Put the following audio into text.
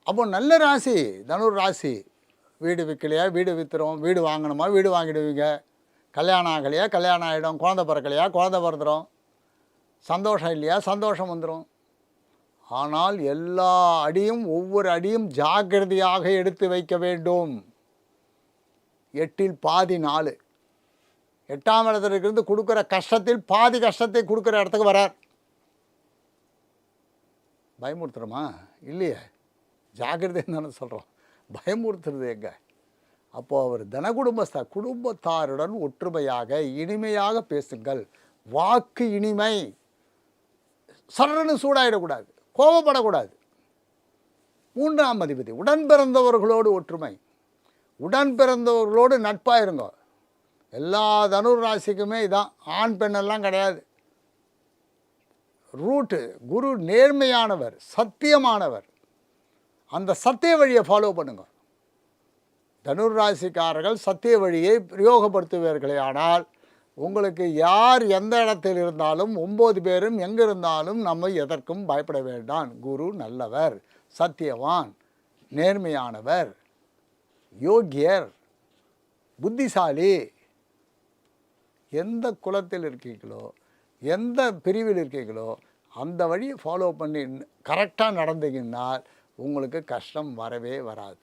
அப்போ நல்ல ராசி தனுர் ராசி. வீடு விற்கலையா, வீடு விற்றுரும். வீடு வாங்கணுமா, வீடு வாங்கிடுவீங்க. கல்யாணம் ஆகலையா, கல்யாணம் ஆகிடும். குழந்த பிறக்கலையா, குழந்த பிறந்துடும். சந்தோஷம் இல்லையா, சந்தோஷம் வந்துடும். ஆனால் எல்லா அடியும் ஒவ்வொரு அடியும் ஜாக்கிரதையாக எடுத்து வைக்க வேண்டும். 8ல் பாதி 4. 8ஆம் இடத்துல இருக்கிறது கொடுக்குற கஷ்டத்தில் பாதி கஷ்டத்தை கொடுக்குற இடத்துக்கு வரார். பயமுறுத்துறோமா? இல்லையே, ஜாக்கிரதைன்னு தானே சொல்கிறோம். பயமுறுத்துறது எங்க? அப்போது அவர் குடும்பத்தாருடன் ஒற்றுமையாக இனிமையாக பேசுங்கள். வாக்கு இனிமை. சரன்னு சூடாயிடக்கூடாது, கோபப்படக்கூடாது. 3ஆம் அதிபதி உடன் பிறந்தவர்களோடு ஒற்றுமை. உடன் பிறந்தவர்களோடு நட்பாக இருங்க. எல்லா தனுர் ராசிக்குமே இதான். ஆண் பெண்ணெல்லாம் கிடையாது. ரூட்டு குரு நேர்மையானவர், சத்தியமானவர். அந்த சத்திய வழியை ஃபாலோ பண்ணுங்க. தனுர் ராசிக்காரர்கள் சத்திய வழியை பிரயோகப்படுத்துவீர்களே ஆனால் உங்களுக்கு யார் எந்த இடத்தில் இருந்தாலும் 9 பேரும் எங்கே இருந்தாலும் நம்ம எதற்கும் பயப்பட வேண்டாம். குரு நல்லவர், சத்தியவான், நேர்மையானவர், யோக்கியர், புத்திசாலி. எந்த குலத்தில் இருக்கீங்களோ, எந்த பிரிவில் இருக்கீங்களோ அந்த வழியை ஃபாலோ பண்ணி கரெக்டாக நடந்தீங்கன்னா உங்களுக்கு கஷ்டம் வரவே வராது.